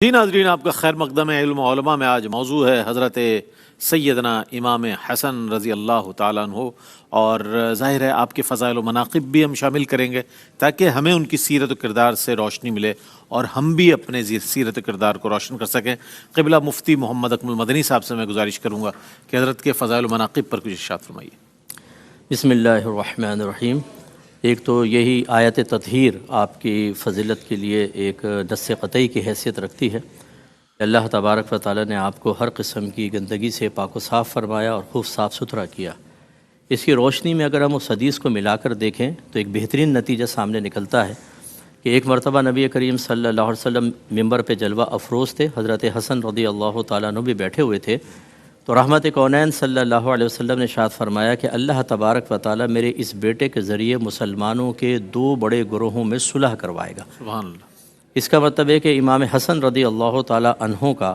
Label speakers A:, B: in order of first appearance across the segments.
A: جی ناظرین، آپ کا خیر مقدم ہے علم و علماء میں آج موضوع ہے حضرت سیدنا امام حسن رضی اللہ تعالیٰ عنہ، اور ظاہر ہے آپ کے فضائل و مناقب بھی ہم شامل کریں گے تاکہ ہمیں ان کی سیرت و کردار سے روشنی ملے اور ہم بھی اپنے سیرت و کردار کو روشن کر سکیں۔ قبلہ مفتی محمد اکمل مدنی صاحب سے میں گزارش کروں گا کہ حضرت کے فضائل و مناقب پر کچھ ارشاد فرمائیے۔
B: بسم اللہ الرحمن الرحیم۔ ایک تو یہی آیت تطہیر آپ کی فضیلت کے لیے ایک نص قطعی کی حیثیت رکھتی ہے کہ اللہ تبارک و تعالیٰ نے آپ کو ہر قسم کی گندگی سے پاک و صاف فرمایا اور خوب صاف ستھرا کیا۔ اس کی روشنی میں اگر ہم اس حدیث کو ملا کر دیکھیں تو ایک بہترین نتیجہ سامنے نکلتا ہے کہ ایک مرتبہ نبی کریم صلی اللہ علیہ وسلم ممبر پہ جلوہ افروز تھے، حضرت حسن رضی اللہ تعالیٰ عنہ بھی بیٹھے ہوئے تھے، تو رحمت کونین صلی اللہ علیہ وسلم نے ارشاد فرمایا کہ اللہ تبارک و تعالیٰ میرے اس بیٹے کے ذریعے مسلمانوں کے دو بڑے گروہوں میں صلح کروائے گا۔
A: سبحان اللہ۔
B: اس کا مطلب ہے کہ امام حسن رضی اللہ تعالیٰ عنہ کا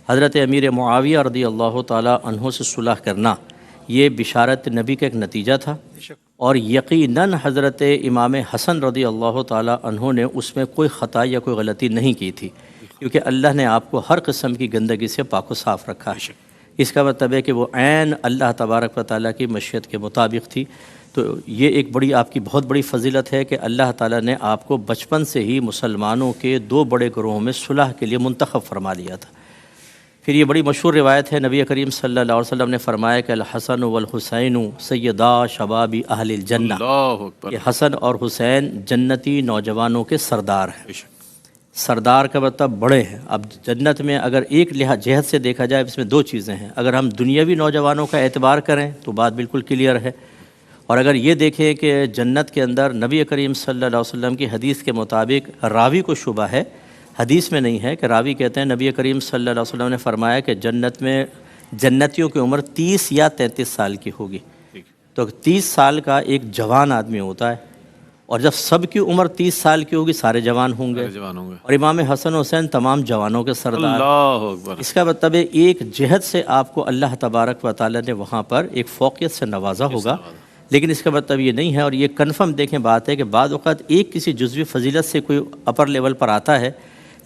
B: حضرت امیر معاویہ رضی اللہ تعالیٰ عنہ سے صلح کرنا یہ بشارت نبی کا ایک نتیجہ تھا، اور یقیناً حضرت امام حسن رضی اللہ تعالیٰ عنہ نے اس میں کوئی خطا یا کوئی غلطی نہیں کی تھی، کیونکہ اللہ نے آپ کو ہر قسم کی گندگی سے پاک و صاف رکھا ہے۔ اس کا مطلب ہے کہ وہ عین اللہ تبارک و تعالیٰ کی مشیت کے مطابق تھی۔ تو یہ ایک بڑی آپ کی بہت بڑی فضیلت ہے کہ اللہ تعالیٰ نے آپ کو بچپن سے ہی مسلمانوں کے دو بڑے گروہوں میں صلح کے لیے منتخب فرما لیا تھا۔ پھر یہ بڑی مشہور روایت ہے، نبی کریم صلی اللہ علیہ وسلم نے فرمایا کہ الحسن والحسین سیدا شباب اہل الجنہ،
A: اللہ اکبر۔
B: کہ حسن اور حسین جنتی نوجوانوں کے سردار ہیں۔ سردار کا مطلب بڑے ہیں۔ اب جنت میں اگر ایک جہت سے دیکھا جائے اس میں دو چیزیں ہیں، اگر ہم دنیاوی نوجوانوں کا اعتبار کریں تو بات بالکل کلیئر ہے، اور اگر یہ دیکھیں کہ جنت کے اندر نبی کریم صلی اللہ علیہ وسلم کی حدیث کے مطابق راوی کو شبہ ہے، حدیث میں نہیں ہے کہ راوی کہتے ہیں نبی کریم صلی اللہ علیہ وسلم نے فرمایا کہ جنت میں جنتیوں کی عمر 30 یا 33 سال کی ہوگی، تو 30 سال کا ایک جوان آدمی ہوتا ہے، اور جب سب کی عمر 30 سال کی ہوگی سارے جوان ہوں گے، اور امام حسن حسین تمام جوانوں کے سردار۔
A: اللہ اکبر۔
B: اس کا مطلب ہے ایک جہت سے آپ کو اللہ تبارک و تعالیٰ نے وہاں پر ایک فوقیت سے نوازا ہوگا، لیکن اس کا مطلب یہ نہیں ہے، اور یہ کنفرم دیکھیں بات ہے کہ بعض اوقات ایک کسی جزوی فضیلت سے کوئی اپر لیول پر آتا ہے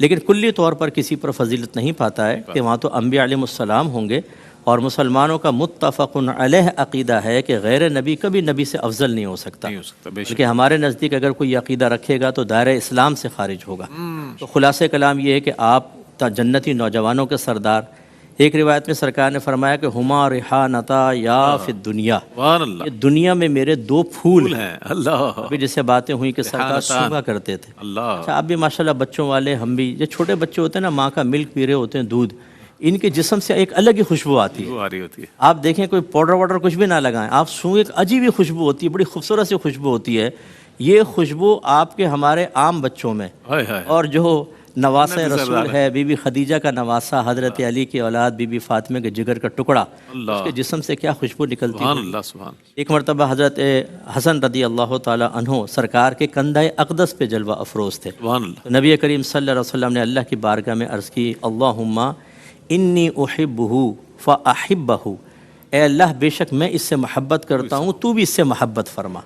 B: لیکن کلی طور پر کسی پر فضیلت نہیں پاتا ہے، کہ وہاں تو انبیاء علیہ السلام ہوں گے، اور مسلمانوں کا متفق علیہ عقیدہ ہے کہ غیر نبی کبھی نبی سے افضل نہیں ہو سکتا، بلکہ ہمارے نزدیک اگر کوئی عقیدہ رکھے گا تو دائرہ اسلام سے خارج ہوگا۔ تو خلاصہ کلام یہ ہے کہ آپ جنتی نوجوانوں کے سردار۔ ایک روایت میں سرکار نے فرمایا کہ ہما ریحانتا یا فی الدنیا، یہ دنیا میں میرے دو پھول ہیں۔
A: اللہ،
B: ابھی جیسے باتیں ہوئی کہ سرکار سونگا کرتے تھے۔ اچھا، آپ بھی ماشاءاللہ بچوں والے، ہم بھی، یہ چھوٹے بچے ہوتے ہیں نا، ماں کا ملک پی رہے ہوتے ہیں، دودھ، ان کے جسم سے ایک الگ ہی خوشبو آتی ہے۔ آپ دیکھیں کوئی پاؤڈر واڈر کچھ بھی نہ لگائیں، آپ سونگ، ایک عجیب ہی خوشبو ہوتی ہے، بڑی خوبصورت سی خوشبو ہوتی ہے۔ یہ خوشبو آپ کے ہمارے عام بچوں میں، اور جو نواسہ رسول ہے بی بی خدیجہ کا نواسہ، حضرت علی کی اولاد بی بی فاطمہ کے جگر کا ٹکڑا، اس کے جسم سے کیا خوشبو نکلتی ہے۔ ایک مرتبہ حضرت حسن رضی اللہ تعالی عنہ سرکار کے کندھہ اقدس پہ جلوہ افروز تھے، تو نبی کریم صلی اللہ علیہ وسلم نے اللہ کی بارگاہ میں عرض کی اللہم انی احبہ فاحبہ، اے اللہ بے شک میں اس سے محبت کرتا ہوں، تو بھی اس سے محبت فرما۔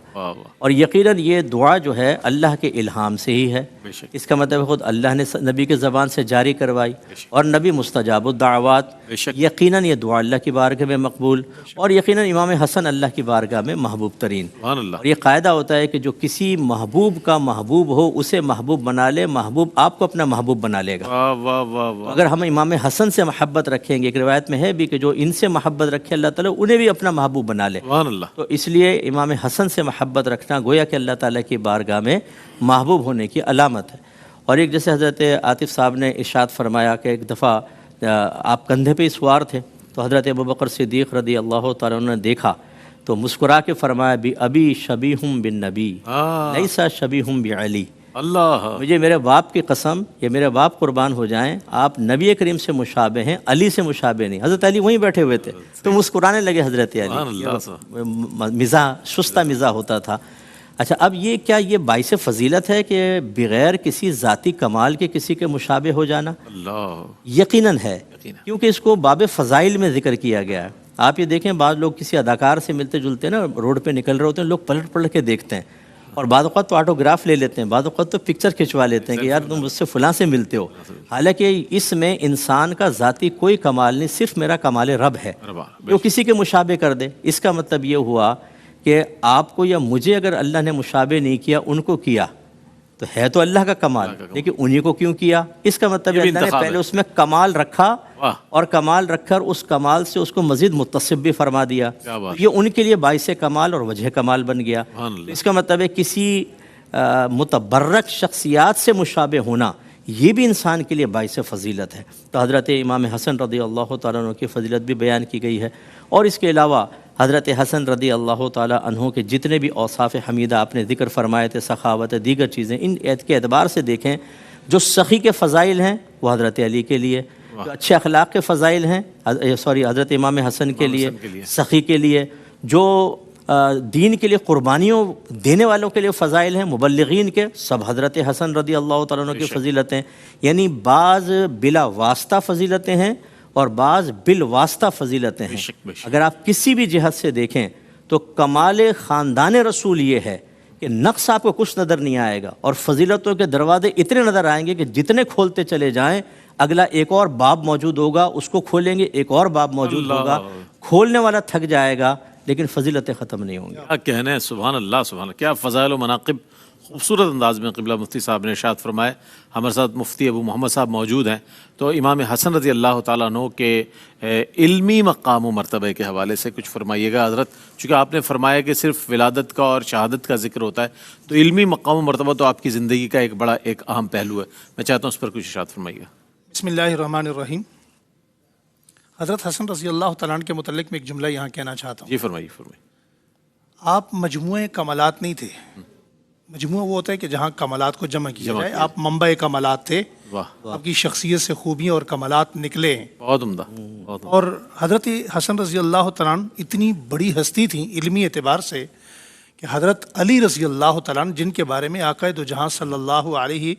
B: اور یقیناً یہ دعا جو ہے اللہ کے الہام سے ہی ہے، اس کا مطلب خود اللہ نے نبی کے زبان سے جاری کروائی، اور نبی مستجاب الدعوات، یقیناً یہ دعا اللہ کی بارگاہ میں مقبول، اور یقیناً امام حسن اللہ کی بارگاہ میں محبوب ترین۔ اور یہ قاعدہ ہوتا ہے کہ جو کسی محبوب کا محبوب ہو اسے محبوب بنا لے، محبوب آپ کو اپنا محبوب بنا لے گا۔ اگر ہم امام حسن سے محبت رکھیں گے، ایک روایت میں ہے بھی کہ جو ان سے محبت رکھے اللہ تعالیٰ انہیں بھی اپنا محبوب بنا لے، تو اس لیے امام حسن سے محبت رکھنا گویا کہ اللہ تعالیٰ کی بارگاہ میں محبوب ہونے کی علامت ہے۔ اور ایک جیسے حضرت عاطف صاحب نے ارشاد فرمایا کہ ایک دفعہ آپ کندھے پہ سوار تھے، تو حضرت ابوبکر صدیق رضی اللہ تعالیٰ عنہ نے دیکھا تو مسکرا کے فرمایا بھی ابی شبیہم بالنبی لیسا شبیہم بعلی، اللہ، مجھے میرے باپ کی قسم، یہ میرے باپ قربان ہو جائیں، آپ نبی کریم سے مشابہ ہیں، علی سے مشابہ نہیں۔ حضرت علی وہیں بیٹھے ہوئے تھے تو مسکرانے لگے حضرت علی، مزاح، شستہ مزاح ہوتا تھا۔ اچھا، اب یہ کیا یہ باعث فضیلت ہے کہ بغیر کسی ذاتی کمال کے کسی کے مشابہ ہو جانا؟ یقیناً ہے، کیونکہ اس کو باب فضائل میں ذکر کیا گیا ہے۔ آپ یہ دیکھیں بعض لوگ کسی اداکار سے ملتے جلتے نا روڈ پہ نکل رہے ہوتے ہیں، لوگ پلٹ پلٹ کے دیکھتے ہیں، اور بعض اوقات تو آٹوگراف لے لیتے ہیں، بعض اوقات تو پکچر کھنچوا لیتے ہیں کہ یار تم مجھ سے فلاں سے ملتے ہو، حالانکہ اس میں انسان کا ذاتی کوئی کمال نہیں، صرف میرا کمال رب ہے جو کسی کے مشابہ کر دے۔ اس کا مطلب یہ ہوا کہ آپ کو یا مجھے اگر اللہ نے مشابہ نہیں کیا، ان کو کیا تو ہے تو اللہ کا کمال، لیکن انہی کو کیوں کیا؟ اس کا مطلب اللہ نے پہلے اس میں کمال رکھا اور کمال رکھ کر اس کمال سے اس کو مزید متصف بھی فرما دیا، یہ ان کے لیے باعث کمال اور وجہ کمال بن گیا۔ اس کا مطلب ہے کسی متبرک شخصیات سے مشابہ ہونا یہ بھی انسان کے لیے باعث فضیلت ہے۔ تو حضرت امام حسن رضی اللہ تعالیٰ عنہ کی فضیلت بھی بیان کی گئی ہے، اور اس کے علاوہ حضرت حسن رضی اللہ تعالیٰ عنہ کے جتنے بھی اوصاف حمیدہ آپ نے ذکر فرمائے تھے، سخاوت، دیگر چیزیں، ان کے اعتبار سے دیکھیں جو سخی کے فضائل ہیں وہ حضرت علی کے لیے، جو اچھے اخلاق کے فضائل ہیں حضرت امام حسن کے لیے، سخی کے لیے، جو دین کے لیے قربانیوں دینے والوں کے لیے فضائل ہیں، مبلغین کے، سب حضرت حسن رضی اللہ تعالیٰ عنہ کی فضیلتیں، یعنی بعض بلا واسطہ فضیلتیں ہیں اور بعض بالواسطہ فضیلتیں ہیں۔ اگر آپ کسی بھی جہت سے دیکھیں تو کمال خاندان رسول یہ ہے کہ نقص آپ کو کچھ نظر نہیں آئے گا، اور فضیلتوں کے دروازے اتنے نظر آئیں گے کہ جتنے کھولتے چلے جائیں اگلا ایک اور باب موجود ہوگا، اس کو کھولیں گے ایک اور باب موجود ہوگا، کھولنے والا تھک جائے گا لیکن فضیلتیں ختم نہیں ہوں گی۔
A: کیا کہنے ہیں، سبحان اللہ سبحان اللہ، کیا فضائل و مناقب خوبصورت انداز میں قبلہ مفتی صاحب نے ارشاد فرمائے۔ ہمارے ساتھ مفتی ابو محمد صاحب موجود ہیں، تو امام حسن رضی اللہ تعالیٰ عنہ کے علمی مقام و مرتبہ کے حوالے سے کچھ فرمائیے گا حضرت، چونکہ آپ نے فرمایا کہ صرف ولادت کا اور شہادت کا ذکر ہوتا ہے، تو علمی مقام و مرتبہ تو آپ کی زندگی کا ایک بڑا ایک اہم پہلو ہے، میں چاہتا ہوں اس پر کچھ ارشاد فرمائیے گا۔
C: بسم اللہ الرحمن الرحیم۔ حضرت حسن رضی اللہ تعالیٰ عنہ کے متعلق میں ایک جملہ یہاں کہنا چاہتا ہوں۔
A: جی فرمائیے فرمائیے۔
C: آپ مجموعہ کمالات نہیں تھے، مجموعہ وہ ہوتا ہے کہ جہاں کمالات کو جمع کیا جائے، آپ منبع کمالات تھے، آپ کی شخصیت سے خوبیاں اور کمالات نکلے ہیں،
A: بہت عمدہ۔
C: اور حضرت حسن رضی اللہ تعالیٰ عنہ اتنی بڑی ہستی تھیں علمی اعتبار سے کہ حضرت علی رضی اللہ تعالیٰ عنہ، جن کے بارے میں آقا دو جہاں صلی اللہ علیہ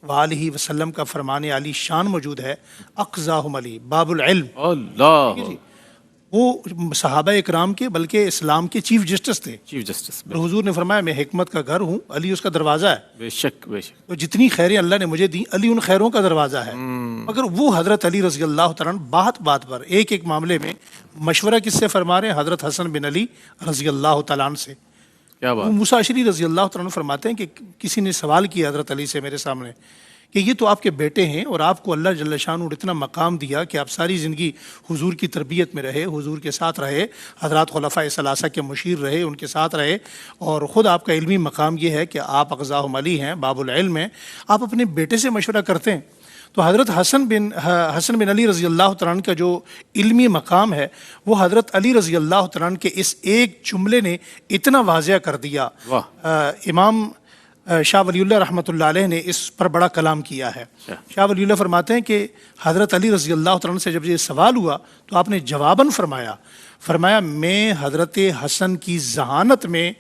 C: وآلہ وسلم کا فرمان علی شان موجود ہے، اقضاہم علی باب العلم،
A: اللہ،
C: وہ صحابہ اکرام کے بلکہ اسلام کے چیف جسٹس تھے۔
A: چیف جسٹس،
C: اور حضور نے فرمایا میں حکمت کا گھر ہوں، علی اس کا دروازہ ہے،
A: بے شک بے شک،
C: تو جتنی خیریں اللہ نے مجھے دی علی ان خیروں کا دروازہ ہے۔ مگر وہ حضرت علی رضی اللہ تعالیٰ عنہ بات بات پر ایک ایک معاملے میں مشورہ کس سے فرما رہے ہیں؟ حضرت حسن بن علی رضی اللہ تعالیٰ عنہ سے۔
A: کیا بات۔
C: موسیٰ اشعری رضی اللہ تعالیٰ عنہ فرماتے ہیں کہ کسی نے سوال کیا حضرت علی سے میرے سامنے کہ یہ تو آپ کے بیٹے ہیں اور آپ کو اللہ جل شانہ اتنا مقام دیا کہ آپ ساری زندگی حضور کی تربیت میں رہے، حضور کے ساتھ رہے، حضرات خلفائے ثلاثہ کے مشیر رہے، ان کے ساتھ رہے، اور خود آپ کا علمی مقام یہ ہے کہ آپ اقضاہم علی ہیں، باب العلم ہیں، آپ اپنے بیٹے سے مشورہ کرتے ہیں۔ تو حضرت حسن بن علی رضی اللہ تعالیٰ عنہ کا جو علمی مقام ہے وہ حضرت علی رضی اللہ تعالیٰ عنہ کے اس ایک جملے نے اتنا واضح کر دیا۔ امام شاہ ولی اللہ رحمۃ اللہ علیہ نے اس پر بڑا کلام کیا ہے۔ شاہ ولی اللہ فرماتے ہیں کہ حضرت علی رضی اللہ تعالیٰ عنہ سے جب یہ سوال ہوا تو آپ نے جواباً فرمایا میں حضرت حسن کی ذہانت میں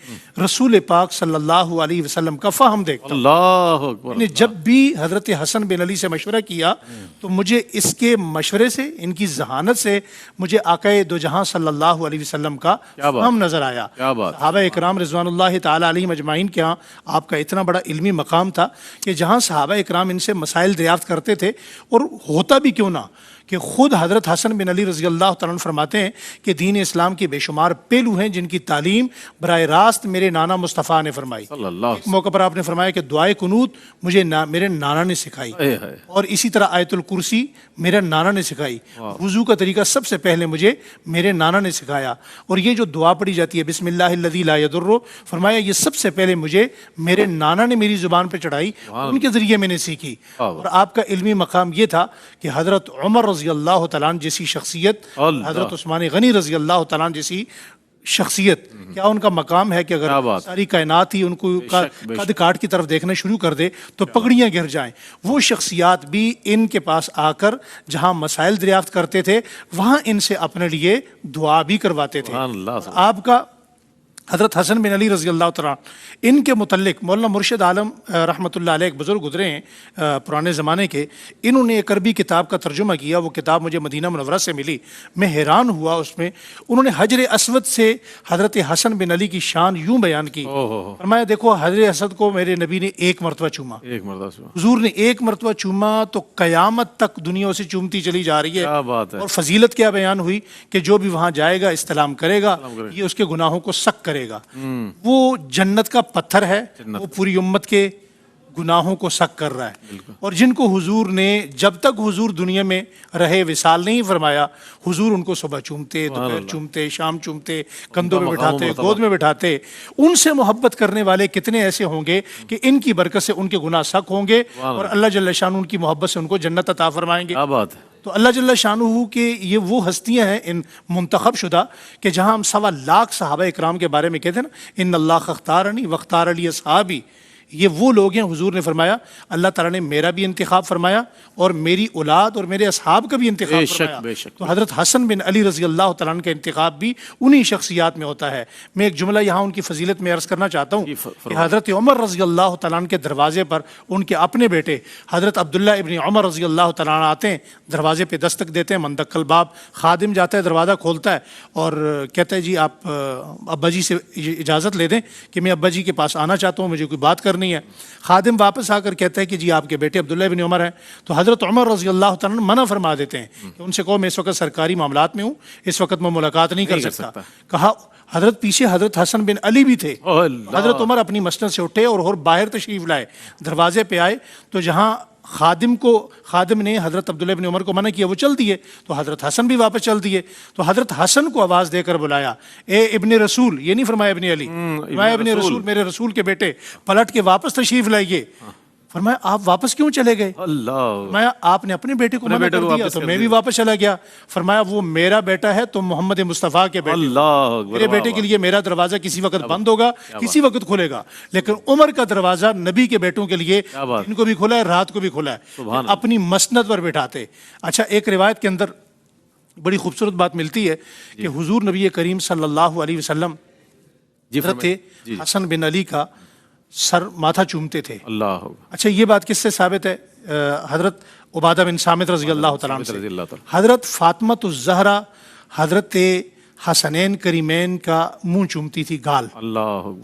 C: رسول پاک صلی اللہ علیہ وسلم کا فہم دیکھتا ہوں۔
A: اللہ اکبر۔
C: نے جب بھی حضرت حسن بن علی سے مشورہ کیا تو مجھے اس کے مشورے سے، ان کی ذہانت سے مجھے آقا دو جہاں صلی اللہ علیہ وسلم کا فہم نظر آیا۔ صحابہ اکرام رضوان اللہ تعالیٰ علیہم اجمعین کے ہاں آپ کا اتنا بڑا علمی مقام تھا کہ جہاں صحابہ اکرام ان سے مسائل دریافت کرتے تھے، اور ہوتا بھی کیوں نہ کہ خود حضرت حسن بن علی رضی اللہ تعالیٰ عنہ فرماتے ہیں کہ دین اسلام کے بے شمار پہلو ہیں جن کی تعلیم براہ راست میرے نانا مصطفیٰ نے فرمائی۔ ایک موقع پر آپ نے فرمایا کہ دعائے قنوت مجھے میرے نانا نے سکھائی، اور اسی طرح آیت الکرسی میرے نانا نے سکھائی، وضو کا طریقہ سب سے پہلے مجھے میرے نانا نے سکھایا، اور یہ جو دعا پڑھی جاتی ہے بسم اللہ الذی لا یضر، فرمایا یہ سب سے پہلے مجھے میرے نانا نے میری زبان پہ چڑھائی، ان کے ذریعے میں نے سیکھی۔ اور آپ کا علمی مقام یہ تھا کہ حضرت عمر رضی اللہ تعالیٰ عنہ جیسی شخصیت، حضرت عثمان غنی رضی اللہ تعالیٰ عنہ جیسی شخصیت، کیا ان کا مقام ہے کہ اگر ساری کائنات ہی ان کو قد کاٹ کی طرف دیکھنا شروع کر دے تو پگڑیاں گر جائیں۔ وہ شخصیات بھی ان کے پاس آ کر جہاں مسائل دریافت کرتے تھے وہاں ان سے اپنے لیے دعا بھی کرواتے تھے۔ آپ کا حضرت حسن بن علی رضی اللہ تعالیٰ ان کے متعلق مولانا مرشد عالم رحمۃ اللہ علیہ ایک بزرگ گزرے ہیں پرانے زمانے کے، انہوں نے ایک عربی کتاب کا ترجمہ کیا، وہ کتاب مجھے مدینہ منورہ سے ملی، میں حیران ہوا اس میں، انہوں نے حجر اسود سے حضرت حسن بن علی کی شان یوں بیان کی، فرمایا دیکھو حجر اسود کو میرے نبی نے ایک مرتبہ چوما، حضور نے ایک مرتبہ چوما تو قیامت تک دنیا اسے چومتی چلی جا رہی ہے، اور فضیلت کیا بیان ہوئی کہ جو بھی وہاں جائے گا استلام کرے گا یہ اس کے گناہوں کو سک کرے گا، وہ جنت کا پتھر ہے، وہ پوری امت کے گناہوں کو سک کر رہا ہے، اور جن کو حضور نے جب تک حضور دنیا میں رہے وصال نہیں فرمایا، حضور ان کو صبح چومتے، دوپہر چومتے، شام چومتے، کندھوں میں بٹھاتے، گود میں بٹھاتے، ان سے محبت کرنے والے کتنے ایسے ہوں گے کہ ان کی برکت سے ان کے گناہ سک ہوں گے اور اللہ جل شانہ ان کی محبت سے ان کو جنت عطا فرمائیں گے۔ تو اللہ جل شانہ کہ یہ وہ ہستیاں ہیں ان منتخب شدہ کہ جہاں ہم 1.25 لاکھ صحابہ اکرام کے بارے میں کہتے ہیں نا ان اللہ اختارنی واختار لی اصحابی، یہ وہ لوگ ہیں، حضور نے فرمایا اللہ تعالیٰ نے میرا بھی انتخاب فرمایا اور میری اولاد اور میرے اصحاب کا بھی انتخاب فرمایا، تو حضرت حسن بن علی رضی اللہ تعالیٰ عنہ کا انتخاب بھی انہی شخصیات میں ہوتا ہے۔ میں ایک جملہ یہاں ان کی فضیلت میں عرض کرنا چاہتا ہوں کہ حضرت عمر رضی اللہ تعالیٰ عنہ کے دروازے پر ان کے اپنے بیٹے حضرت عبداللہ ابن عمر رضی اللہ تعالیٰ عنہ آتے ہیں، دروازے پہ دستک دیتے ہیں، مندق الباب، خادم جاتا ہے دروازہ کھولتا ہے اور کہتا ہے جی آپ ابا جی سے اجازت لے دیں کہ میں ابا جی کے پاس آنا چاہتا ہوں، مجھے کوئی بات کرنی ہے۔ خادم واپس آ کر کہتا ہے کہ جی آپ کے بیٹے عبداللہ ابن عمر ہیں، تو حضرت عمر رضی اللہ تعالیٰ عنہ منع فرما دیتے ہیں کہ ان سے کہو میں اس وقت سرکاری معاملات میں ہوں، اس وقت میں ملاقات نہیں کر سکتا۔ کہا حضرت پیچھے حضرت حسن بن علی بھی تھے، حضرت عمر اپنی مسند سے اٹھے اور باہر تشریف لائے، دروازے پہ آئے تو جہاں خادم نے حضرت عبداللہ ابن عمر کو منع کیا وہ چل دیے، تو حضرت حسن بھی واپس چل دیے، تو حضرت حسن کو آواز دے کر بلایا، اے ابن رسول، یہ نہیں فرمایا ابن علی، فرمایا ابن رسول، میرے رسول کے بیٹے، پلٹ کے واپس تشریف لائیے۔ فرمایا آپ واپس کیوں چلے گئے؟ فرمایا آپ نے اپنے بیٹے کو منع کر دیا تو میں بھی واپس چلا گیا۔ فرمایا وہ میرا بیٹا ہے تو محمد مصطفیٰ کے بیٹے، میرے بیٹے کے لیے میرا دروازہ کسی وقت بند ہوگا، کسی وقت کھلے گا، لیکن عمر کا دروازہ نبی کے بیٹوں کے لیے ان کو بھی کھلا ہے، رات کو بھی کھلا ہے، اپنی مسند پر بٹھاتے۔ اچھا ایک روایت کے اندر بڑی خوبصورت بات ملتی ہے کہ حضور نبی کریم صلی اللہ علیہ وسلم حضرت حسن بن علی کا سر ماتھا چومتے تھے۔ اچھا یہ بات کس سے ثابت ہے؟ حضرت عبادہ بن صامت رضی اللہ تعالیٰ عنہ سے۔ حضرت فاطمۃ الزہرا حضرت حسنین کریمین کا منہ چومتی تھی، گال،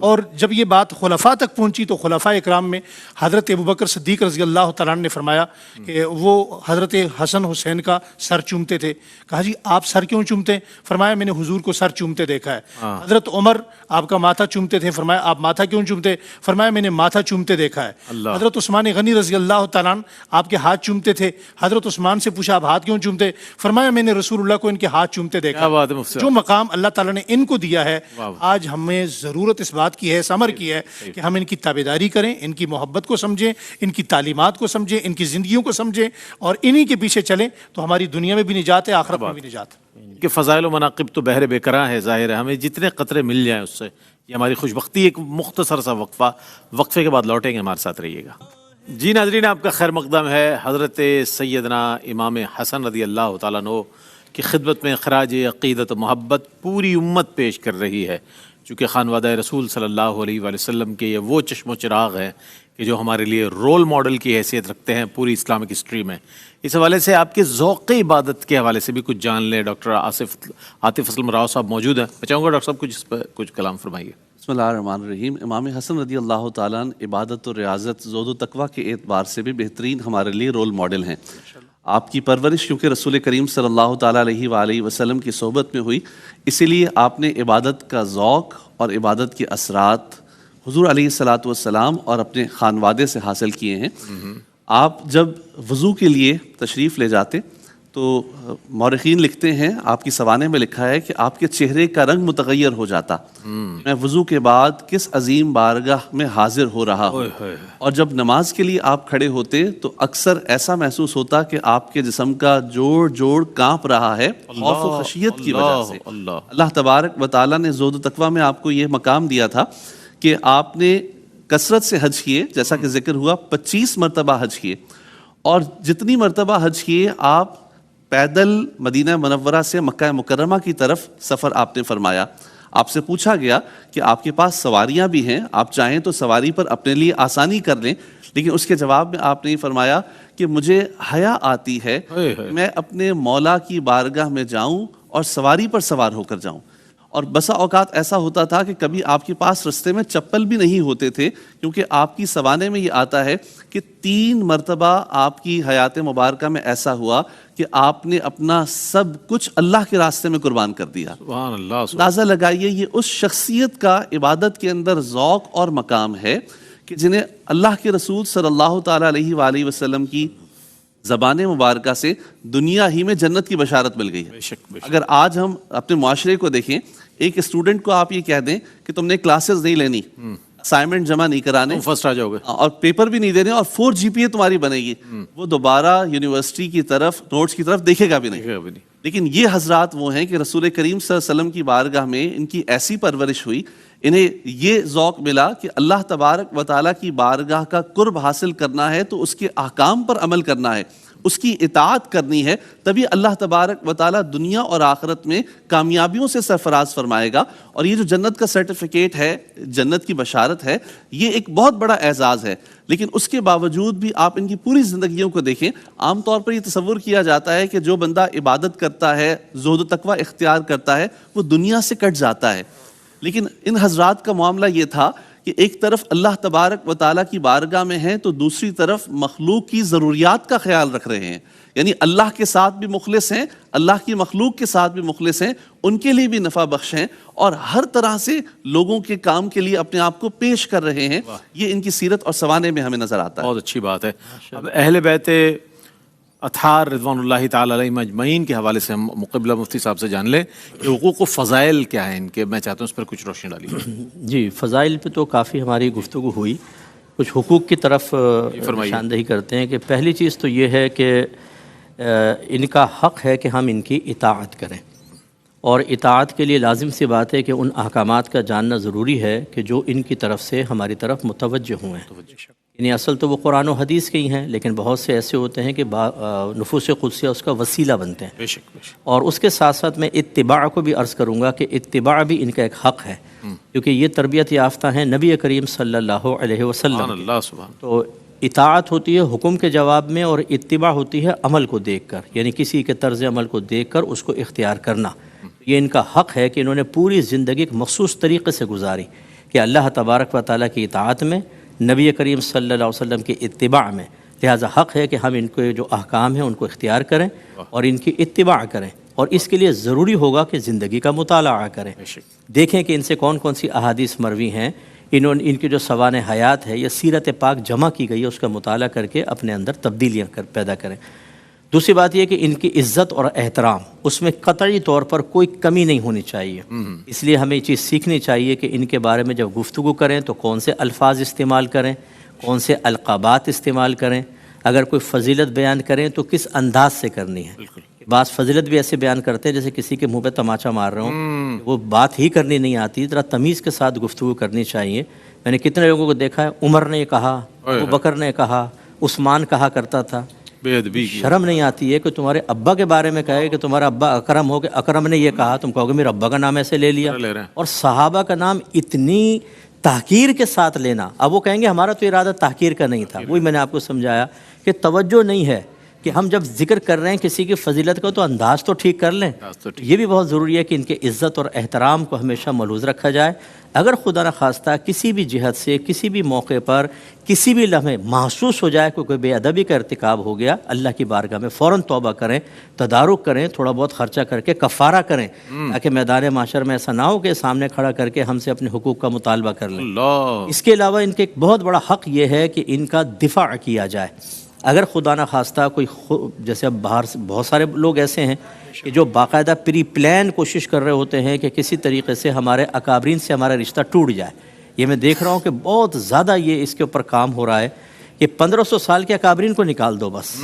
C: اور جب یہ بات خلفاء تک پہنچی تو خلفاء اکرام میں حضرت ابوبکر صدیق رضی اللہ تعالیٰ عنہ نے فرمایا کہ وہ حضرت حسن حسین کا سر چومتے تھے۔ کہا جی آپ سر کیوں چومتے ہیں؟ فرمایا میں نے حضور کو سر چومتے دیکھا ہے۔ حضرت عمر آپ کا ماتھا چومتے تھے، فرمایا آپ ماتھا کیوں چومتے؟ فرمایا میں نے ماتھا چومتے دیکھا ہے۔ حضرت عثمان غنی رضی اللہ تعالیٰ عنہ آپ کے ہاتھ چومتے تھے، حضرت عثمان سے پوچھا آپ ہاتھ کیوں چومتے؟ فرمایا میں نے رسول اللہ کو ان کے ہاتھ چومتے دیکھا۔ جو مقام اللہ تعالیٰ نے ان کو دیا ہے، آج ہمیں ضرورت اس بات کی ہے، اس امر کی ہے کہ ہم ان کی تابعداری کریں، ان کی محبت کو سمجھیں، ان کی تعلیمات کو سمجھیں، ان کی زندگیوں کو سمجھیں اور انہی کے پیچھے چلیں تو ہماری دنیا میں بھی نجات ہے، آخرت میں بھی نجات ہے۔
A: کہ فضائل و مناقب تو بحر بے کراں ہے، ظاہر ہے ہمیں جتنے قطرے مل جائیں اس سے یہ ہماری خوش بختی۔ ایک مختصر سا وقفے کے بعد لوٹیں گے، ہمارے ساتھ رہیے گا۔ جی ناظرین آپ کا خیر مقدم ہے، حضرت سیدنا امام حسن رضی اللہ تعالیٰ عنہ کی خدمت میں خراج عقیدت و محبت پوری امت پیش کر رہی ہے، چونکہ خانوادہ رسول صلی اللہ علیہ وآلہ وسلم کے یہ وہ چشم و چراغ ہیں کہ جو ہمارے لیے رول ماڈل کی حیثیت رکھتے ہیں پوری اسلامک ہسٹری میں۔ اس حوالے سے آپ کے ذوق عبادت کے حوالے سے بھی کچھ جان لیں۔ ڈاکٹر عاطف اسلم راؤ صاحب موجود ہیں، میں چاہوں گا ڈاکٹر صاحب کچھ اس پر کچھ کلام فرمائیے۔
D: بسم اللہ الرحمن الرحیم۔ امام حسن رضی اللہ تعالیٰ عنہ عبادت و ریاضت، زہد و تقویٰ کے اعتبار سے بھی بہترین ہمارے لیے رول ماڈل ہیں۔ آپ کی پرورش کیونکہ رسول کریم صلی اللہ تعالیٰ علیہ وآلہ وسلم کی صحبت میں ہوئی، اسی لیے آپ نے عبادت کا ذوق اور عبادت کے اثرات حضور علیہ الصلاۃ والسلام اور اپنے خانوادے سے حاصل کیے ہیں۔ آپ جب وضو کے لیے تشریف لے جاتے تو مورخین لکھتے ہیں، آپ کی سوانح میں لکھا ہے کہ آپ کے چہرے کا رنگ متغیر ہو جاتا، میں وضو کے بعد کس عظیم بارگاہ میں حاضر ہو رہا ہوں، اور جب نماز کے لیے آپ کھڑے ہوتے تو اکثر ایسا محسوس ہوتا کہ آپ کے جسم کا جوڑ کانپ رہا ہے خوف و خشیت کی وجہ سے۔ اللہ تبارک و تعالیٰ نے زہد و تقویٰ میں آپ کو یہ مقام دیا تھا کہ آپ نے کثرت سے حج کیے، جیسا کہ ذکر ہوا 25 مرتبہ حج کیے، اور جتنی مرتبہ حج کیے آپ پیدل مدینہ منورہ سے مکہ مکرمہ کی طرف سفر آپ نے فرمایا۔ آپ سے پوچھا گیا کہ آپ کے پاس سواریاں بھی ہیں, آپ چاہیں تو سواری پر اپنے لیے آسانی کر لیں, لیکن اس کے جواب میں آپ نے یہ فرمایا کہ مجھے حیا آتی ہے میں اپنے مولا کی بارگاہ میں جاؤں اور سواری پر سوار ہو کر جاؤں. اور بسا اوقات ایسا ہوتا تھا کہ کبھی آپ کے پاس رستے میں چپل بھی نہیں ہوتے تھے, کیونکہ آپ کی سوانے میں یہ آتا ہے کہ 3 مرتبہ آپ کی حیات مبارکہ میں ایسا ہوا کہ آپ نے اپنا سب کچھ اللہ کے راستے میں قربان کر دیا.
A: سبحان اللہ.
D: اندازہ لگائیے یہ اس شخصیت کا عبادت کے اندر ذوق اور مقام ہے کہ جنہیں اللہ کے رسول صلی اللہ تعالیٰ علیہ وآلہ وسلم کی زبان مبارکہ سے دنیا ہی میں جنت کی بشارت مل گئی ہے. اگر آج ہم اپنے معاشرے کو دیکھیں, ایک اسٹوڈنٹ کو آپ یہ کہہ دیں کہ تم نے کلاسز نہیں لینی, اسائنمنٹ جمع نہیں کرانے,
A: فرسٹ آ جاؤ گے
D: اور پیپر بھی نہیں دینے, اور 4 GPA تمہاری بنے گی, وہ دوبارہ یونیورسٹی کی طرف نوٹس کی طرف دیکھے گا بھی نہیں. لیکن یہ حضرات وہ ہیں کہ رسول کریم صلی اللہ علیہ وسلم کی بارگاہ میں ان کی ایسی پرورش ہوئی, انہیں یہ ذوق ملا کہ اللہ تبارک و تعالیٰ کی بارگاہ کا قرب حاصل کرنا ہے تو اس کے احکام پر عمل کرنا ہے, اس کی اطاعت کرنی ہے, تبھی اللہ تبارک و تعالیٰ دنیا اور آخرت میں کامیابیوں سے سرفراز فرمائے گا. اور یہ جو جنت کا سرٹیفکیٹ ہے, جنت کی بشارت ہے, یہ ایک بہت بڑا اعزاز ہے. لیکن اس کے باوجود بھی آپ ان کی پوری زندگیوں کو دیکھیں, عام طور پر یہ تصور کیا جاتا ہے کہ جو بندہ عبادت کرتا ہے, زہد و تقوی اختیار کرتا ہے, وہ دنیا سے کٹ جاتا ہے. لیکن ان حضرات کا معاملہ یہ تھا کہ ایک طرف اللہ تبارک و تعالیٰ کی بارگاہ میں ہیں تو دوسری طرف مخلوق کی ضروریات کا خیال رکھ رہے ہیں. یعنی اللہ کے ساتھ بھی مخلص ہیں, اللہ کی مخلوق کے ساتھ بھی مخلص ہیں, ان کے لیے بھی نفع بخش ہیں, اور ہر طرح سے لوگوں کے کام کے لیے اپنے آپ کو پیش کر رہے ہیں. یہ ان کی سیرت اور سوانے میں ہمیں نظر آتا ہے.
A: بہت اچھی بات ہے. اب اہل بیت اطہار رضوان اللہ تعالی علیہم اجمعین کے حوالے سے ہم مقبلہ مفتی صاحب سے جان لیں کہ حقوق و فضائل کیا ہیں ان کے. میں چاہتا ہوں اس پر کچھ روشنی ڈالیے.
B: جی, فضائل پہ تو کافی ہماری گفتگو ہوئی. کچھ حقوق کی طرف نشاندہی کرتے ہیں کہ پہلی چیز تو یہ ہے کہ ان کا حق ہے کہ ہم ان کی اطاعت کریں, اور اطاعت کے لیے لازم سی بات ہے کہ ان احکامات کا جاننا ضروری ہے کہ جو ان کی طرف سے ہماری طرف متوجہ ہوئے ہیں. یعنی اصل تو وہ قرآن و حدیث کے ہی ہیں, لیکن بہت سے ایسے ہوتے ہیں کہ نفوس قدسیہ اس کا وسیلہ بنتے ہیں.
A: بے شک.
B: اور اس کے ساتھ ساتھ میں اتباع کو بھی عرض کروں گا کہ اتباع بھی ان کا ایک حق ہے, کیونکہ یہ تربیت یافتہ ہیں نبی کریم صلی اللہ علیہ وسلم. تو اطاعت ہوتی ہے حکم کے جواب میں, اور اتباع ہوتی ہے عمل کو دیکھ کر, یعنی کسی کے طرز عمل کو دیکھ کر اس کو اختیار کرنا. یہ ان کا حق ہے کہ انہوں نے پوری زندگی ایک مخصوص طریقے سے گزاری کہ اللہ تبارک و تعالیٰ کی اطاعت میں, نبی کریم صلی اللہ علیہ وسلم کی اتباع میں. لہٰذا حق ہے کہ ہم ان کے جو احکام ہیں ان کو اختیار کریں اور ان کی اتباع کریں, اور اس کے لیے ضروری ہوگا کہ زندگی کا مطالعہ کریں. دیکھیں کہ ان سے کون کون سی احادیث مروی ہیں, ان کی جو سوان حیات ہے یا سیرت پاک جمع کی گئی ہے اس کا مطالعہ کر کے اپنے اندر تبدیلیاں پیدا کریں. دوسری بات یہ کہ ان کی عزت اور احترام اس میں قطعی طور پر کوئی کمی نہیں ہونی چاہیے. اس لیے ہمیں یہ چیز سیکھنی چاہیے کہ ان کے بارے میں جب گفتگو کریں تو کون سے الفاظ استعمال کریں, کون سے القابات استعمال کریں, اگر کوئی فضیلت بیان کریں تو کس انداز سے کرنی ہے. بعض فضیلت بھی ایسے بیان کرتے ہیں جیسے کسی کے منہ پہ تماچا مار رہے ہوں, وہ بات ہی کرنی نہیں آتی. ذرا تمیز کے ساتھ گفتگو کرنی چاہیے. میں نے کتنے لوگوں کو دیکھا ہے, عمر نے کہا, ابو بکر نے کہا, عثمان کہا کرتا تھا. شرم نہیں آتی ہے کہ تمہارے ابا کے بارے میں کہے کہ تمہارا ابا اکرم ہو, کہ اکرم نے یہ کہا, تم کہو گے میرے ابا کا نام ایسے لے لیا. اور صحابہ کا نام اتنی تحقیر کے ساتھ لینا, اب وہ کہیں گے ہمارا تو ارادہ تحقیر کا نہیں تھا. وہی میں نے آپ کو سمجھایا کہ توجہ نہیں ہے کہ ہم جب ذکر کر رہے ہیں کسی کی فضیلت کا تو انداز تو ٹھیک کر لیں. یہ بھی بہت ضروری ہے کہ ان کے عزت اور احترام کو ہمیشہ ملحوظ رکھا جائے. اگر خدا نخواستہ کسی بھی جہت سے کسی بھی موقع پر کسی بھی لمحے محسوس ہو جائے کہ کوئی بے ادبی کا ارتکاب ہو گیا, اللہ کی بارگاہ میں فوراً توبہ کریں, تدارک کریں, تھوڑا بہت خرچہ کر کے کفارہ کریں, تاکہ میدان معاشر میں ایسا نہ ہو کہ سامنے کھڑا کر کے ہم سے اپنے حقوق کا مطالبہ کر لیں. اس کے علاوہ ان کے ایک بہت بڑا حق یہ ہے کہ ان کا دفاع کیا جائے. اگر خدا نخواستہ کوئی جیسے اب باہر سے بہت سارے لوگ ایسے ہیں کہ جو باقاعدہ پری پلان کوشش کر رہے ہوتے ہیں کہ کسی طریقے سے ہمارے اکابرین سے ہمارا رشتہ ٹوٹ جائے. یہ میں دیکھ رہا ہوں کہ بہت زیادہ یہ اس کے اوپر کام ہو رہا ہے کہ 1500 سال کے اکابرین کو نکال دو بس,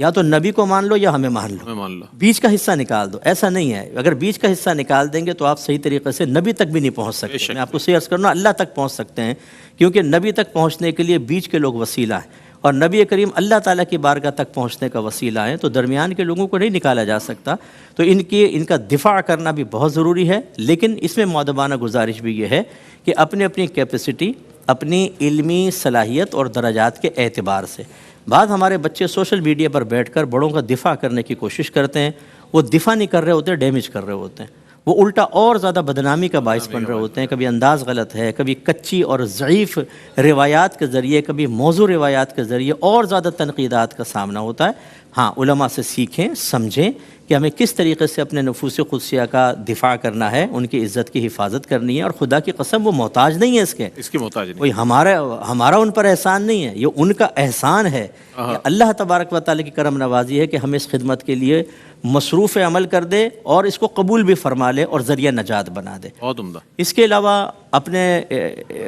B: یا تو نبی کو مان لو یا ہمیں مان لو, بیچ کا حصہ نکال دو. ایسا نہیں ہے, اگر بیچ کا حصہ نکال دیں گے تو آپ صحیح طریقے سے نبی تک بھی نہیں پہنچ سکتے. میں آپ کو صحیح عرض کرنا, اللہ تک پہنچ سکتے ہیں, کیونکہ نبی تک پہنچنے کے لیے بیچ کے لوگ وسیلہ ہیں. اور نبی کریم اللہ تعالیٰ کی بارگاہ تک پہنچنے کا وسیلہ ہیں، تو درمیان کے لوگوں کو نہیں نکالا جا سکتا. تو ان کا دفاع کرنا بھی بہت ضروری ہے. لیکن اس میں مؤدبانہ گزارش بھی یہ ہے کہ اپنی کیپیسٹی، اپنی علمی صلاحیت اور درجات کے اعتبار سے. بعض ہمارے بچے سوشل میڈیا پر بیٹھ کر بڑوں کا دفاع کرنے کی کوشش کرتے ہیں. وہ دفاع نہیں کر رہے ہوتے، ڈیمیج کر رہے ہوتے ہیں. وہ الٹا اور زیادہ بدنامی کا باعث بن رہے ہوتے ہیں. کبھی انداز غلط ہے، کبھی کچی اور ضعیف روایات کے ذریعے، کبھی موضوع روایات کے ذریعے اور زیادہ تنقیدات کا سامنا ہوتا ہے. ہاں، علماء سے سیکھیں، سمجھیں کہ ہمیں کس طریقے سے اپنے نفوس قدسیہ کا دفاع کرنا ہے، ان کی عزت کی حفاظت کرنی ہے. اور خدا کی قسم وہ محتاج نہیں ہے اس کے
A: محتاج نہیں.
B: کوئی ہمارا ان پر احسان نہیں ہے، یہ ان کا احسان ہے. اللہ تبارک و تعالیٰ کی کرم نوازی ہے کہ ہمیں اس خدمت کے لیے مصروف عمل کر دے اور اس کو قبول بھی فرما لے اور ذریعہ نجات بنا دے.
A: بہت عمدہ.
B: اس کے علاوہ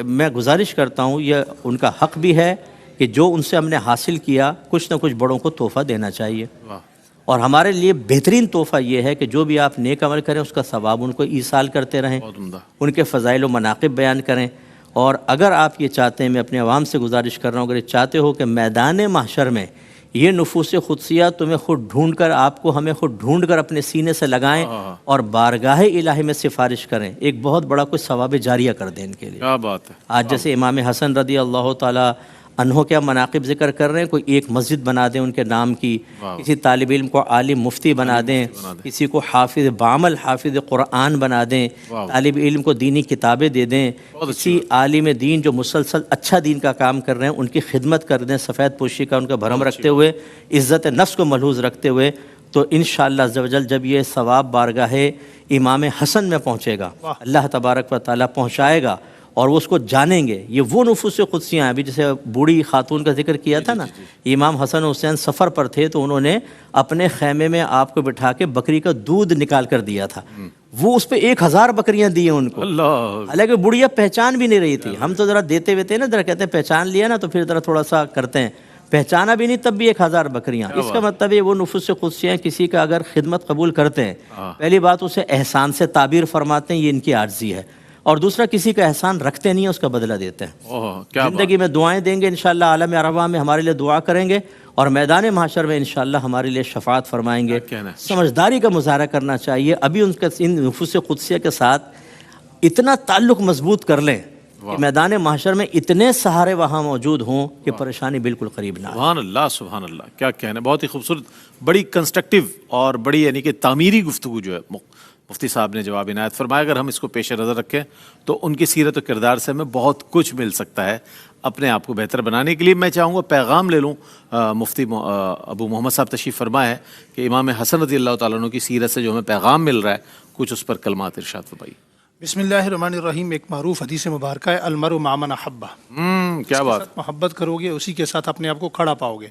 B: میں گزارش کرتا ہوں، یہ ان کا حق بھی ہے کہ جو ان سے ہم نے حاصل کیا کچھ نہ کچھ بڑوں کو تحفہ دینا چاہیے. اور ہمارے لیے بہترین تحفہ یہ ہے کہ جو بھی آپ نیک عمل کریں اس کا ثواب ان کو ایصال کرتے رہیں، ان کے فضائل و مناقب بیان کریں. اور اگر آپ یہ چاہتے ہیں، میں اپنے عوام سے گزارش کر رہا ہوں، اگر یہ چاہتے ہو کہ میدان محشر میں یہ نفوس قدسیہ تمہیں خود ڈھونڈ کر، آپ کو ہمیں خود ڈھونڈ کر اپنے سینے سے لگائیں اور بارگاہ الہی میں سفارش کریں، ایک بہت بڑا کوئی ثواب جاریہ کر دیں ان کے لیے.
A: کیا بات ہے.
B: آج جیسے امام حسن رضی اللہ تعالیٰ عنہ کے مناقب ذکر کر رہے ہیں، کوئی ایک مسجد بنا دیں ان کے نام کی، کسی طالب علم کو عالم مفتی بنا دیں، کسی کو حافظ بعمل حافظ قرآن بنا دیں، طالب علم کو دینی کتابیں دے دیں، کسی عالم دین جو مسلسل اچھا دین کا کام کر رہے ہیں ان کی خدمت کر دیں، سفید پوشی کا ان کا بھرم رکھتے ہوئے، عزت نفس کو ملحوظ رکھتے ہوئے. تو انشاءاللہ عز و جل جب یہ ثواب بارگاہ امام حسن میں پہنچے گا، اللہ تبارک و تعالیٰ پہنچائے گا اور وہ اس کو جانیں گے. یہ وہ نفوس قدسیاں ہیں. ابھی جیسے بوڑھی خاتون کا ذکر کیا تھا نا، امام حسن حسین سفر پر تھے تو انہوں نے اپنے خیمے میں آپ کو بٹھا کے بکری کا دودھ نکال کر دیا تھا. وہ اس پہ 1000 بکریاں دی ہیں ان کو، حالانکہ بڑھیا پہچان بھی نہیں رہی تھی. ہم تو ذرا دیتے ہوئے تھے نا، ذرا کہتے ہیں پہچان لیا نا تو پھر ذرا تھوڑا سا کرتے ہیں، پہچانا بھی نہیں تب بھی 1000 بکریاں. اس کا مطلب ہے وہ نفوس قدسیاں کسی کا اگر خدمت قبول کرتے ہیں، پہلی بات اسے احسان سے تعبیر فرماتے ہیں، یہ ان کی عاجزی ہے. اور دوسرا کسی کا احسان رکھتے نہیں ہیں، اس کا بدلہ دیتے ہیں. زندگی میں دعائیں دیں گے انشاءاللہ، عالم ارواح میں ہمارے لیے دعا کریں گے اور میدان محشر میں انشاءاللہ ہمارے لیے شفاعت فرمائیں گے. سمجھداری کا مظاہرہ کرنا چاہیے. ابھی ان نفوس قدسیہ کے ساتھ اتنا تعلق مضبوط کر لیں کہ میدان محشر میں اتنے سہارے وہاں موجود ہوں کہ پریشانی بالکل قریب نہ آئے.
A: سبحان اللہ سبحان اللہ. کیا کہنا. بہت ہی خوبصورت، بڑی کنسٹرکٹیو اور بڑی یعنی کہ تعمیری گفتگو جو ہے مفتی صاحب نے جواب عنایت فرمایا. اگر ہم اس کو پیش نظر رکھیں تو ان کی سیرت و کردار سے ہمیں بہت کچھ مل سکتا ہے اپنے آپ کو بہتر بنانے کے لیے. میں چاہوں گا پیغام لے لوں. مفتی ابو محمد صاحب تشریف فرما ہے کہ امام حسن رضی اللہ تعالیٰ عنہ کی سیرت سے جو ہمیں پیغام مل رہا ہے، کچھ اس پر کلمات ارشاد فرمائیے.
C: بسم اللہ الرحمن الرحیم. ایک معروف حدیث مبارکہ ہے، المرء مع من احبہ.
A: کیا بات.
C: محبت کرو گے اسی کے ساتھ اپنے آپ کو کھڑا پاؤ گے.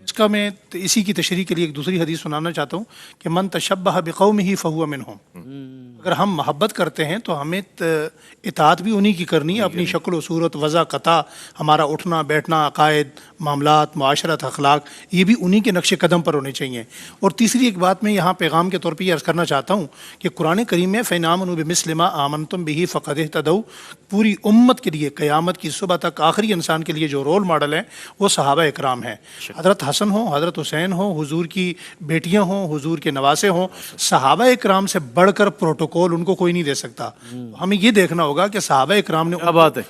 C: اس کا میں اسی کی تشریح کے لیے ایک دوسری حدیث سنانا چاہتا ہوں کہ من تشبہ بقومہ فہو منہم. اگر ہم محبت کرتے ہیں تو ہمیں اطاعت بھی انہی کی کرنی ہے. اپنی شکل و صورت، وضع قطع، ہمارا اٹھنا بیٹھنا، عقائد، معاملات، معاشرت، اخلاق، یہ بھی انہی کے نقش قدم پر ہونے چاہیے. اور تیسری ایک بات میں یہاں پیغام کے طور پہ یہ عرض کرنا چاہتا ہوں کہ قرآن کریم میں فَإِنْ آمَنُوا بِمِثْلِ مَا آمَنْتُمْ بِهِ فَقَدِ اهْتَدَوْا، پوری امت کے لیے قیامت کی صبح تک آخری انسان کے لیے جو رول ماڈل ہیں وہ صحابہ اکرام ہیں. حضرت حسن ہوں، حضرت حسین ہوں، حضور کی بیٹیاں ہوں، حضور کے نواسے ہوں، صحابہ اکرام سے بڑھ کر پروٹوکول ان کو کوئی نہیں دے سکتا. ہمیں یہ دیکھنا ہوگا کہ صحابہ اکرام نے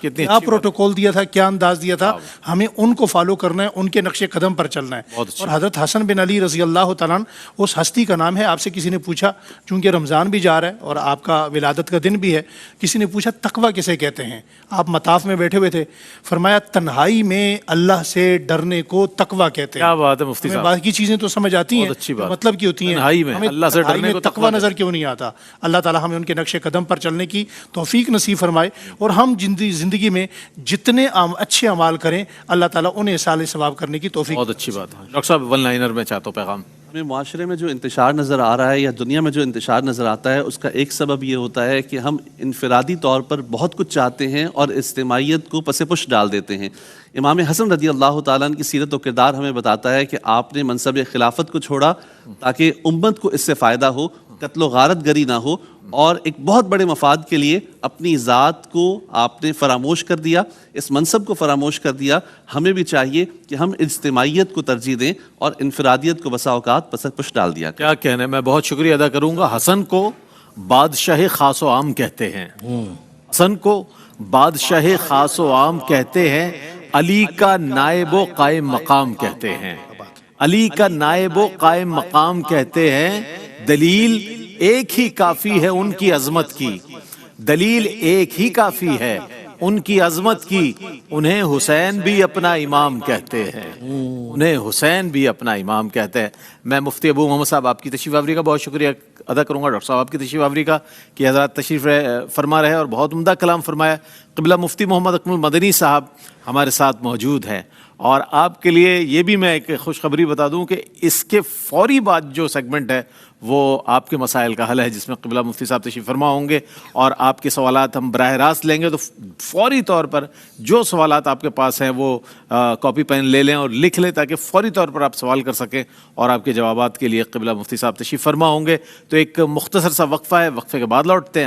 C: کیا پروٹوکول دیا تھا، کیا انداز دیا تھا، ہمیں ان کو فالو کرنا ہے، ان کے نقش قدم پر چلنا ہے. اور حضرت حسن بن علی رضی اللہ تعالیٰ اس ہستی کا نام ہے. آپ سے کسی نے پوچھا، چونکہ رمضان بھی جا رہا ہے اور آپ کا ولادت کا دن بھی ہے، کسی نے پوچھا تقویٰ کسے کہتے ہیں؟ آپ مطاف میں بیٹھے ہوئے تھے، فرمایا تنہائی میں اللہ سے ڈرنے کو تقویٰ کہتے ہیں.
A: کیا بات ہے مفتی صاحب.
C: باقی چیزیں تو سمجھ آتی ہیں، مطلب کی ہوتی ہیں. ہمیں اللہ سے ڈرنے کو تقویٰ نظر کیوں نہیں آتا؟ اللہ تعالیٰ ہمیں ان کے نقش قدم پر چلنے کی توفیق نصیب فرمائے اور ہم زندگی میں جتنے اچھے اعمال کریں اللہ تعالیٰ انہیں اصال ثواب کرنے کی توفیق.
A: بہت اچھی بات ہے. ڈاکٹر صاحب ون لائنر میں چاہتا ہوں پیغام.
D: ہمیں معاشرے میں جو انتشار نظر آ رہا ہے یا دنیا میں جو انتشار نظر آتا ہے، اس کا ایک سبب یہ ہوتا ہے کہ ہم انفرادی طور پر بہت کچھ چاہتے ہیں اور اجتماعیت کو پس پش ڈال دیتے ہیں. امام حسن رضی اللہ تعالیٰ عنہ کی سیرت و کردار ہمیں بتاتا ہے کہ آپ نے منصب خلافت کو چھوڑا تاکہ امت کو اس سے فائدہ ہو. قتل و غارت گری نہ ہو، اور ایک بہت بڑے مفاد کے لیے اپنی ذات کو آپ نے فراموش کر دیا، اس منصب کو فراموش کر دیا۔ ہمیں بھی چاہیے کہ ہم اجتماعیت کو ترجیح دیں اور انفرادیت کو بسا اوقات پس ڈال دیا کریں۔
A: کیا کہنا، میں بہت شکریہ ادا کروں گا۔ حسن کو بادشاہ خاص و عام کہتے ہیں، حسن کو بادشاہ خاص و عام کہتے ہیں، علی کا نائب و قائم مقام کہتے ہیں، علی کا نائب و قائم مقام کہتے ہیں۔ دلیل ایک ہی کافی ہے ان کی عظمت کی، دلیل ایک ہی کافی ہے ان کی عظمت کی، انہیں حسین بھی اپنا امام کہتے ہیں، انہیں حسین بھی اپنا امام کہتے ہیں۔ میں مفتی ابو محمد صاحب آپ کی تشریف آوری کا بہت شکریہ ادا کروں گا، ڈاکٹر صاحب آپ کی تشریف آوری کا کہ حضرات تشریف فرما رہے اور بہت عمدہ کلام فرمایا۔ قبلہ مفتی محمد اکمل مدنی صاحب ہمارے ساتھ موجود ہیں، اور آپ کے لیے یہ بھی میں ایک خوشخبری بتا دوں کہ اس کے فوری بعد جو سیگمنٹ ہے وہ آپ کے مسائل کا حل ہے، جس میں قبلہ مفتی صاحب تشریف فرما ہوں گے اور آپ کے سوالات ہم براہ راست لیں گے۔ تو فوری طور پر جو سوالات آپ کے پاس ہیں وہ کاپی پین لے لیں اور لکھ لیں، تاکہ فوری طور پر آپ سوال کر سکیں، اور آپ کے جوابات کے لیے قبلہ مفتی صاحب تشریف فرما ہوں گے۔ تو ایک مختصر سا وقفہ ہے، وقفے کے بعد لوٹتے ہیں۔